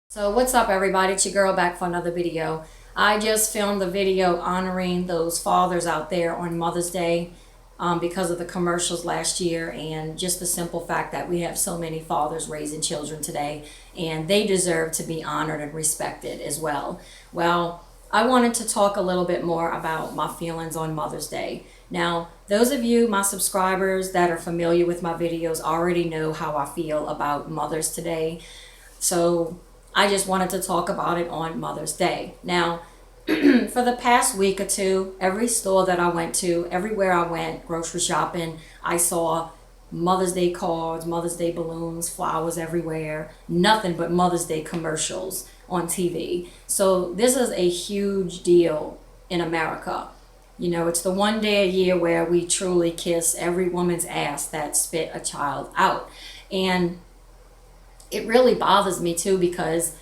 So what's up, everybody? It's your girl back for another video. I just filmed a video honoring those fathers out there on Mother's Day because of the commercials last year, and just the simple fact that we have so many fathers raising children today, and they deserve to be honored and respected as well. Well, I wanted to talk a little bit more about my feelings on Mother's Day. Now, those of you, my subscribers that are familiar with my videos, already know how I feel about mothers today. So I just wanted to talk about it on Mother's Day. Now, for the past week or two, every store that I went to, everywhere I went, grocery shopping, I saw Mother's Day cards, Mother's Day balloons, flowers everywhere, nothing but Mother's Day commercials on TV. So this is a huge deal in America. You know, it's the one day a year where we truly kiss every woman's ass that spit a child out. And it really bothers me too, because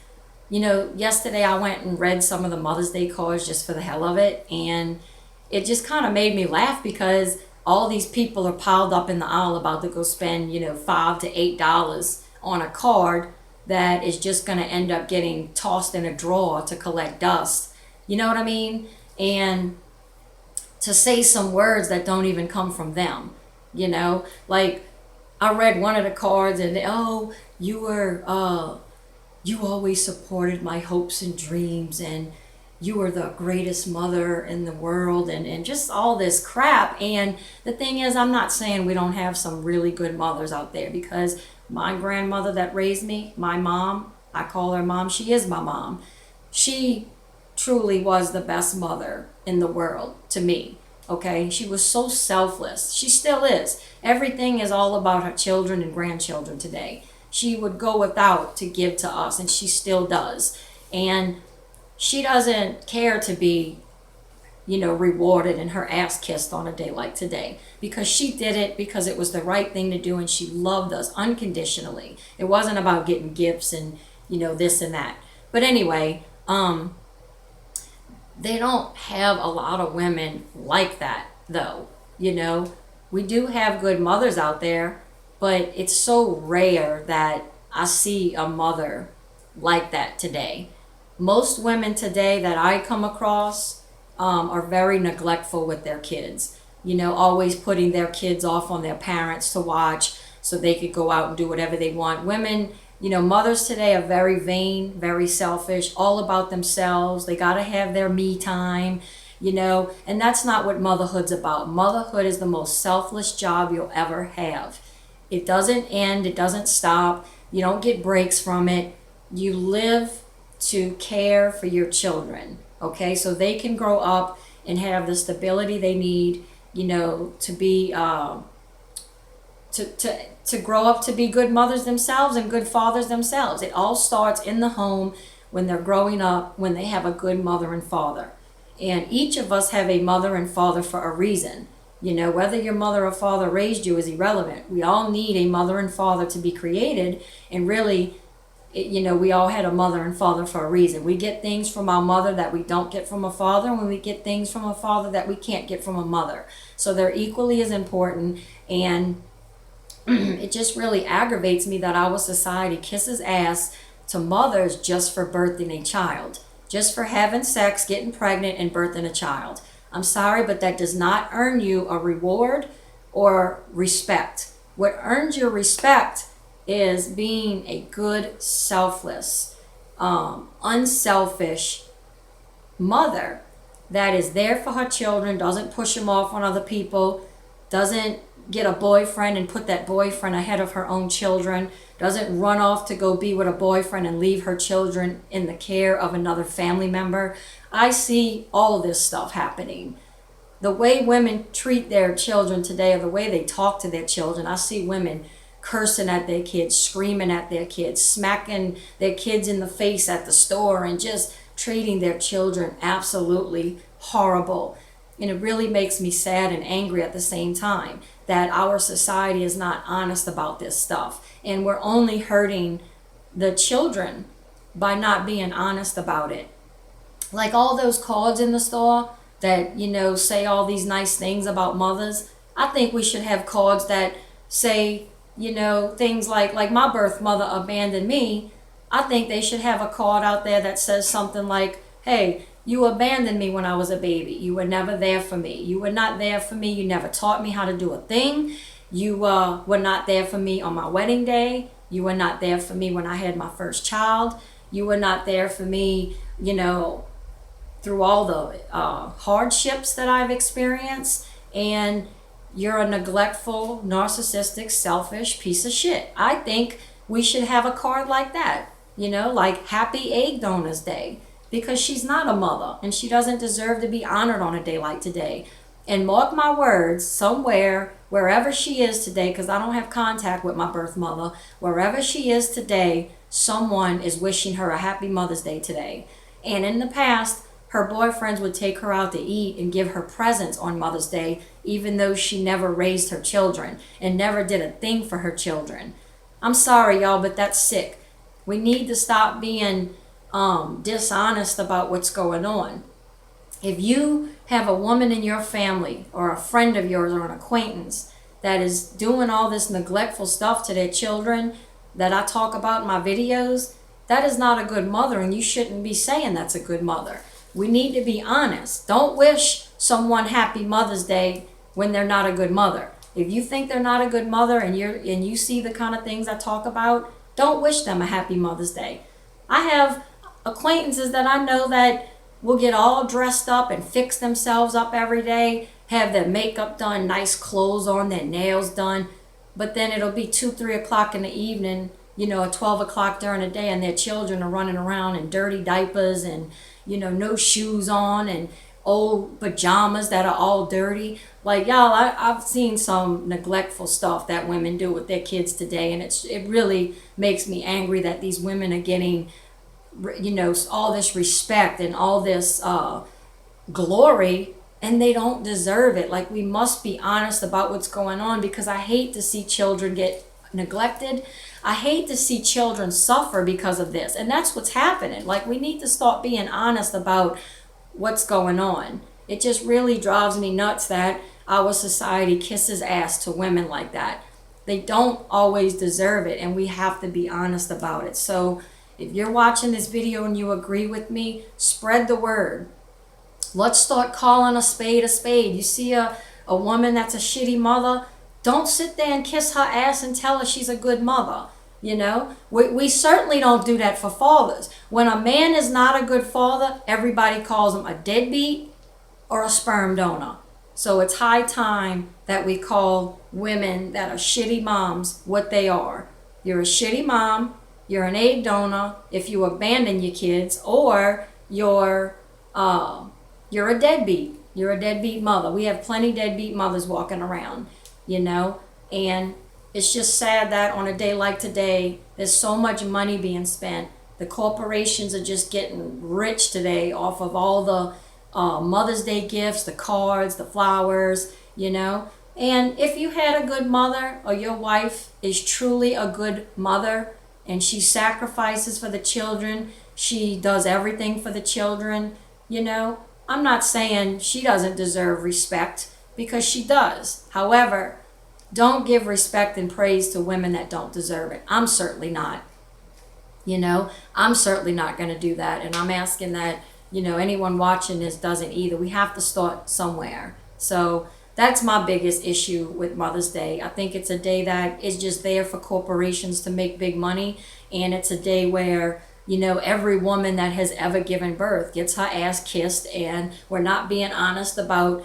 you know, yesterday I went and read some of the Mother's Day cards just for the hell of it, and it just kind of made me laugh because all these people are piled up in the aisle about to go spend, you know, $5 to $8 on a card that is just going to end up getting tossed in a drawer to collect dust. You know what I mean? And to say some words that don't even come from them, you know, like I read one of the cards and oh, you always supported my hopes and dreams, and you were the greatest mother in the world, and just all this crap. And the thing is, I'm not saying we don't have some really good mothers out there, because my grandmother that raised me, my mom, I call her mom, she is my mom. She truly was the best mother in the world to me. Okay, she was so selfless. She still is. Everything is all about her children and grandchildren today. She would go without to give to us, and she still does. And she doesn't care to be, you know, rewarded and her ass kissed on a day like today, because she did it because it was the right thing to do, and she loved us unconditionally. It wasn't about getting gifts and, you know, this and that. But anyway, they don't have a lot of women like that, though. You know, we do have good mothers out there, but it's so rare that I see a mother like that today. Most women today that I come across are very neglectful with their kids. You know, always putting their kids off on their parents to watch so they could go out and do whatever they want. Women, you know, mothers today are very vain, very selfish, all about themselves. They got to have their me time, you know, and that's not what motherhood's about. Motherhood is the most selfless job you'll ever have. It doesn't end, it doesn't stop, you don't get breaks from it. You live to care for your children, okay? So they can grow up and have the stability they need, you know, to be, to grow up to be good mothers themselves and good fathers themselves. It all starts in the home when they're growing up, when they have a good mother and father. And each of us have a mother and father for a reason. You know, whether your mother or father raised you is irrelevant. We all need a mother and father to be created. And really, you know, we all had a mother and father for a reason. We get things from our mother that we don't get from a father, and we get things from a father that we can't get from a mother. So they're equally as important. And it just really aggravates me that our society kisses ass to mothers just for birthing a child, just for having sex, getting pregnant, and birthing a child. I'm sorry, but that does not earn you a reward or respect. What earns your respect is being a good, selfless, unselfish mother that is there for her children, doesn't push them off on other people, doesn't get a boyfriend and put that boyfriend ahead of her own children, doesn't run off to go be with a boyfriend and leave her children in the care of another family member. I see all this stuff happening. The way women treat their children today, or the way they talk to their children, I see women cursing at their kids, screaming at their kids, smacking their kids in the face at the store, and just treating their children absolutely horrible. And it really makes me sad and angry at the same time that our society is not honest about this stuff. And we're only hurting the children by not being honest about it. Like all those cards in the store that, you know, say all these nice things about mothers. I think we should have cards that say, you know, things like my birth mother abandoned me. I think they should have a card out there that says something like, hey, you abandoned me when I was a baby. You were never there for me. You were not there for me. You never taught me how to do a thing. You were not there for me on my wedding day. You were not there for me when I had my first child. You were not there for me, through all the hardships that I've experienced. And you're a neglectful, narcissistic, selfish piece of shit. I think we should have a card like that, like Happy Egg Donors Day, because she's not a mother and she doesn't deserve to be honored on a day like today. And mark my words, somewhere, wherever she is today, because I don't have contact with my birth mother, wherever she is today, someone is wishing her a happy Mother's Day today. And in the past, her boyfriends would take her out to eat and give her presents on Mother's Day, even though she never raised her children and never did a thing for her children. I'm sorry, y'all, but that's sick. We need to stop being dishonest about what's going on. If you have a woman in your family or a friend of yours or an acquaintance that is doing all this neglectful stuff to their children that I talk about in my videos, that is not a good mother, and you shouldn't be saying that's a good mother. We need to be honest. Don't wish someone happy Mother's Day when they're not a good mother. If you think they're not a good mother and you see the kind of things I talk about, don't wish them a happy Mother's Day. I have acquaintances that I know that will get all dressed up and fix themselves up every day, have their makeup done, nice clothes on, their nails done, but then it'll be 2, 3 o'clock in the evening, at 12 o'clock during the day, and their children are running around in dirty diapers and, no shoes on and old pajamas that are all dirty. Like, y'all, I've seen some neglectful stuff that women do with their kids today, and it really makes me angry that these women are getting, all this respect and all this glory, and they don't deserve it. Like, we must be honest about what's going on, because I hate to see children get neglected. I hate to see children suffer because of this, and that's what's happening. Like, we need to start being honest about what's going on. It just really drives me nuts that our society kisses ass to women like that. They don't always deserve it, and we have to be honest about it. So if you're watching this video and you agree with me, spread the word. Let's start calling a spade a spade. You see a woman that's a shitty mother, don't sit there and kiss her ass and tell her she's a good mother. We certainly don't do that for fathers. When a man is not a good father, everybody calls him a deadbeat or a sperm donor. So it's high time that we call women that are shitty moms what they are. You're a shitty mom, you're an egg donor if you abandon your kids, or you're a deadbeat. You're a deadbeat mother. We have plenty deadbeat mothers walking around, and it's just sad that on a day like today, there's so much money being spent. The corporations are just getting rich today off of all the Mother's Day gifts, the cards, the flowers, And if you had a good mother, or your wife is truly a good mother, and she sacrifices for the children, she does everything for the children, I'm not saying she doesn't deserve respect, because she does. However, don't give respect and praise to women that don't deserve it. I'm certainly not. I'm certainly not going to do that. And I'm asking that, anyone watching this doesn't either. We have to start somewhere. So that's my biggest issue with Mother's Day. I think it's a day that is just there for corporations to make big money. And it's a day where, every woman that has ever given birth gets her ass kissed. And we're not being honest about,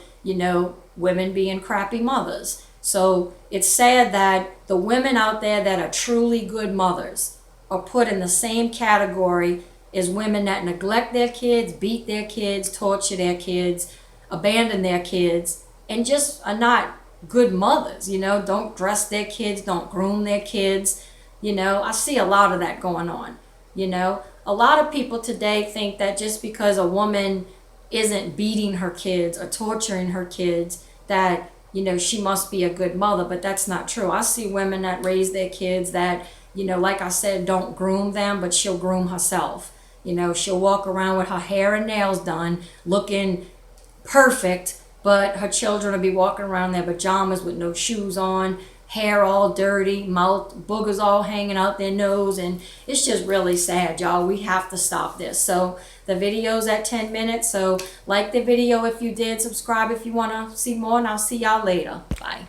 women being crappy mothers. So it's sad that the women out there that are truly good mothers are put in the same category as women that neglect their kids, beat their kids, torture their kids, abandon their kids, and just are not good mothers, don't dress their kids, don't groom their kids. I see a lot of that going on. A lot of people today think that just because a woman isn't beating her kids or torturing her kids, that she must be a good mother, but that's not true. I see women that raise their kids that, like I said, don't groom them, but she'll groom herself. She'll walk around with her hair and nails done, looking perfect, but her children will be walking around in their pajamas with no shoes on, hair all dirty, mouth boogers all hanging out their nose, and it's just really sad, y'all. We have to stop this. So the video's at 10 minutes, so like the video if you did, subscribe if you want to see more, and I'll see y'all later. Bye.